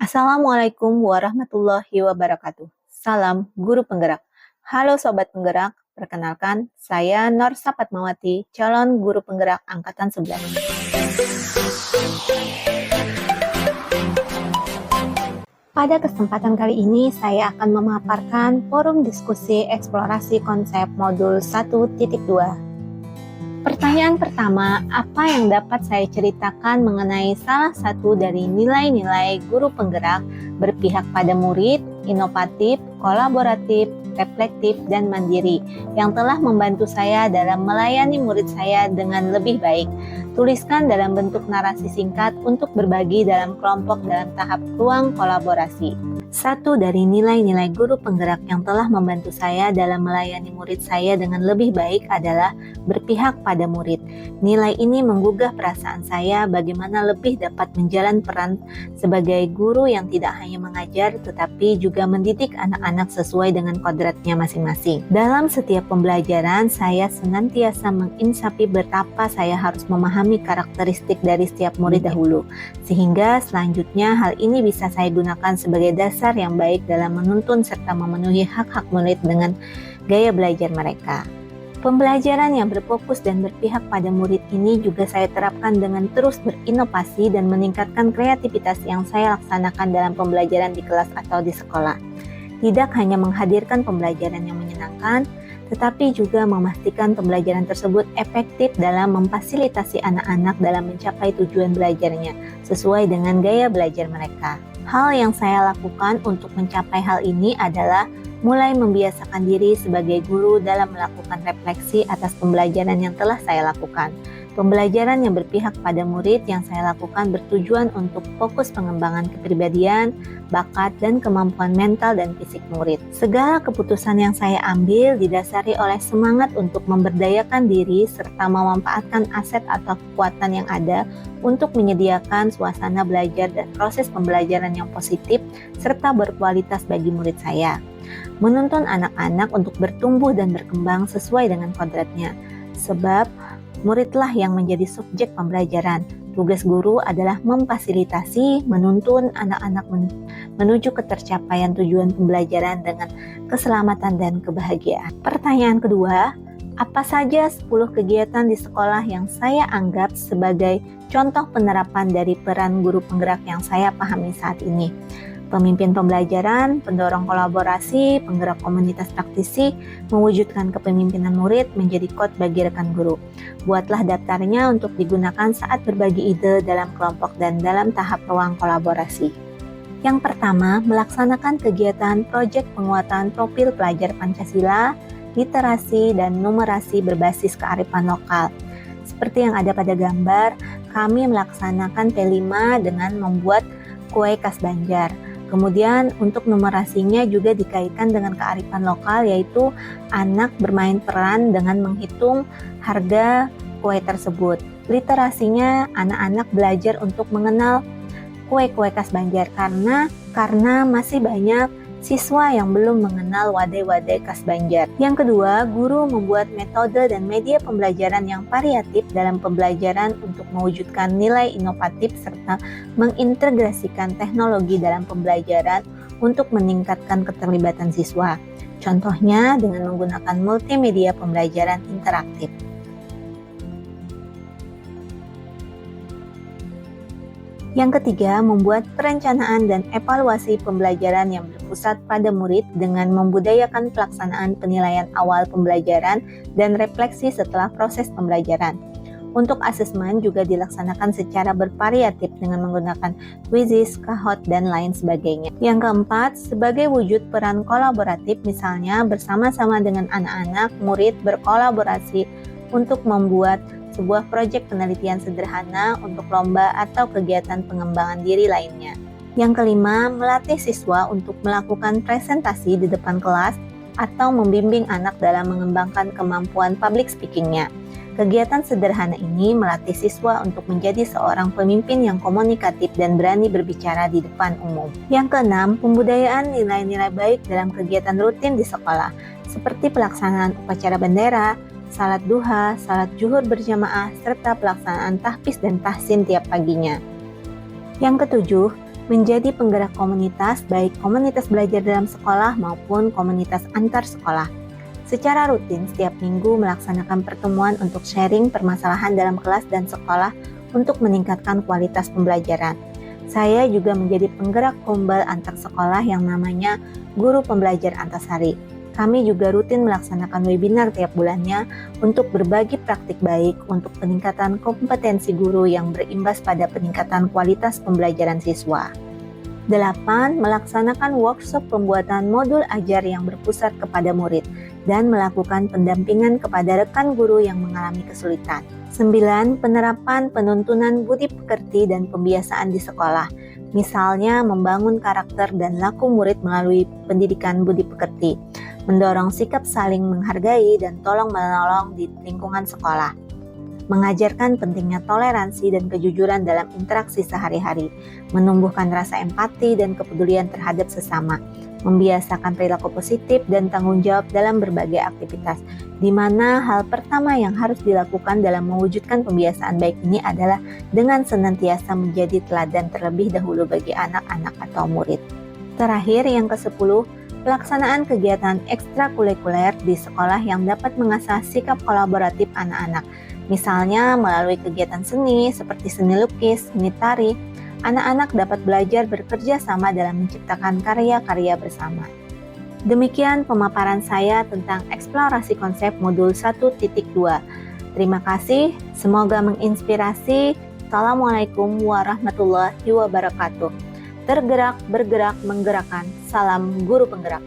Assalamualaikum warahmatullahi wabarakatuh. Salam Guru Penggerak. Halo Sobat Penggerak, perkenalkan saya Nur Sapatmawati, calon Guru Penggerak Angkatan 11. Pada kesempatan kali ini saya akan memaparkan forum diskusi eksplorasi konsep modul 1.2. Pertanyaan pertama, apa yang dapat saya ceritakan mengenai salah satu dari nilai-nilai guru penggerak berpihak pada murid, inovatif, kolaboratif, reflektif, dan mandiri yang telah membantu saya dalam melayani murid saya dengan lebih baik? Tuliskan dalam bentuk narasi singkat untuk berbagi dalam kelompok dalam tahap ruang kolaborasi. Satu dari nilai-nilai guru penggerak yang telah membantu saya dalam melayani murid saya dengan lebih baik adalah berpihak pada murid. Nilai ini menggugah perasaan saya bagaimana lebih dapat menjalani peran sebagai guru yang tidak hanya mengajar tetapi juga mendidik anak-anak sesuai dengan kodratnya masing-masing. Dalam setiap pembelajaran, saya senantiasa menginsapi betapa saya harus memahami karakteristik dari setiap murid dahulu, sehingga selanjutnya hal ini bisa saya gunakan sebagai dasar yang baik dalam menuntun serta memenuhi hak-hak murid dengan gaya belajar mereka. Pembelajaran yang berfokus dan berpihak pada murid ini juga saya terapkan dengan terus berinovasi dan meningkatkan kreativitas yang saya laksanakan dalam pembelajaran di kelas atau di sekolah. Tidak hanya menghadirkan pembelajaran yang menyenangkan, tetapi juga memastikan pembelajaran tersebut efektif dalam memfasilitasi anak-anak dalam mencapai tujuan belajarnya sesuai dengan gaya belajar mereka. Hal yang saya lakukan untuk mencapai hal ini adalah mulai membiasakan diri sebagai guru dalam melakukan refleksi atas pembelajaran yang telah saya lakukan. Pembelajaran yang berpihak pada murid yang saya lakukan bertujuan untuk fokus pengembangan kepribadian, bakat, dan kemampuan mental dan fisik murid. Segala keputusan yang saya ambil didasari oleh semangat untuk memberdayakan diri serta memanfaatkan aset atau kekuatan yang ada untuk menyediakan suasana belajar dan proses pembelajaran yang positif serta berkualitas bagi murid saya. Menuntun anak-anak untuk bertumbuh dan berkembang sesuai dengan kodratnya. Sebab muridlah yang menjadi subjek pembelajaran. Tugas guru adalah memfasilitasi, menuntun anak-anak menuju ketercapaian tujuan pembelajaran dengan keselamatan dan kebahagiaan. Pertanyaan kedua, apa saja 10 kegiatan di sekolah yang saya anggap sebagai contoh penerapan dari peran guru penggerak yang saya pahami saat ini? Pemimpin pembelajaran, pendorong kolaborasi, penggerak komunitas praktisi, mewujudkan kepemimpinan murid menjadi quote bagi rekan guru. Buatlah daftarnya untuk digunakan saat berbagi ide dalam kelompok dan dalam tahap ruang kolaborasi. Yang pertama, melaksanakan kegiatan proyek penguatan profil pelajar Pancasila, literasi, dan numerasi berbasis kearifan lokal. Seperti yang ada pada gambar, kami melaksanakan P5 dengan membuat kue khas Banjar. Kemudian untuk numerasinya juga dikaitkan dengan kearifan lokal, yaitu anak bermain peran dengan menghitung harga kue tersebut. Literasinya anak-anak belajar untuk mengenal kue-kue khas Banjar karena masih banyak siswa yang belum mengenal wadai-wadai khas Banjar. Yang kedua, guru membuat metode dan media pembelajaran yang variatif dalam pembelajaran untuk mewujudkan nilai inovatif serta mengintegrasikan teknologi dalam pembelajaran untuk meningkatkan keterlibatan siswa. Contohnya dengan menggunakan multimedia pembelajaran interaktif. Yang ketiga, membuat perencanaan dan evaluasi pembelajaran yang berpusat pada murid dengan membudayakan pelaksanaan penilaian awal pembelajaran dan refleksi setelah proses pembelajaran. Untuk asesmen juga dilaksanakan secara bervariatif dengan menggunakan quizzes, kahot, dan lain sebagainya. Yang keempat, sebagai wujud peran kolaboratif, misalnya bersama-sama dengan anak-anak, murid berkolaborasi untuk membuat sebuah proyek penelitian sederhana untuk lomba atau kegiatan pengembangan diri lainnya. Yang kelima, melatih siswa untuk melakukan presentasi di depan kelas atau membimbing anak dalam mengembangkan kemampuan public speaking-nya. Kegiatan sederhana ini melatih siswa untuk menjadi seorang pemimpin yang komunikatif dan berani berbicara di depan umum. Yang keenam, pembudayaan nilai-nilai baik dalam kegiatan rutin di sekolah, seperti pelaksanaan upacara bendera, salat duha, salat zuhur berjamaah, serta pelaksanaan tahfiz dan tahsin tiap paginya. Yang ketujuh, menjadi penggerak komunitas, baik komunitas belajar dalam sekolah maupun komunitas antar sekolah. Secara rutin, setiap minggu melaksanakan pertemuan untuk sharing permasalahan dalam kelas dan sekolah untuk meningkatkan kualitas pembelajaran. Saya juga menjadi penggerak gombal antar sekolah yang namanya Guru Pembelajar Antasari. Kami juga rutin melaksanakan webinar tiap bulannya untuk berbagi praktik baik untuk peningkatan kompetensi guru yang berimbas pada peningkatan kualitas pembelajaran siswa. 8. Melaksanakan workshop pembuatan modul ajar yang berpusat kepada murid dan melakukan pendampingan kepada rekan guru yang mengalami kesulitan. 9. Penerapan penuntunan budi pekerti dan pembiasaan di sekolah, misalnya membangun karakter dan laku murid melalui pendidikan budi pekerti, mendorong sikap saling menghargai dan tolong-menolong di lingkungan sekolah, mengajarkan pentingnya toleransi dan kejujuran dalam interaksi sehari-hari, menumbuhkan rasa empati dan kepedulian terhadap sesama, membiasakan perilaku positif dan tanggung jawab dalam berbagai aktivitas, di mana hal pertama yang harus dilakukan dalam mewujudkan pembiasaan baik ini adalah dengan senantiasa menjadi teladan terlebih dahulu bagi anak-anak atau murid. Terakhir, yang ke-10, pelaksanaan kegiatan ekstrakurikuler di sekolah yang dapat mengasah sikap kolaboratif anak-anak, misalnya melalui kegiatan seni seperti seni lukis, seni tari. Anak-anak dapat belajar bekerja sama dalam menciptakan karya-karya bersama. Demikian pemaparan saya tentang eksplorasi konsep modul 1.2. Terima kasih, semoga menginspirasi. Assalamualaikum warahmatullahi wabarakatuh. Tergerak, bergerak, menggerakkan. Salam guru penggerak.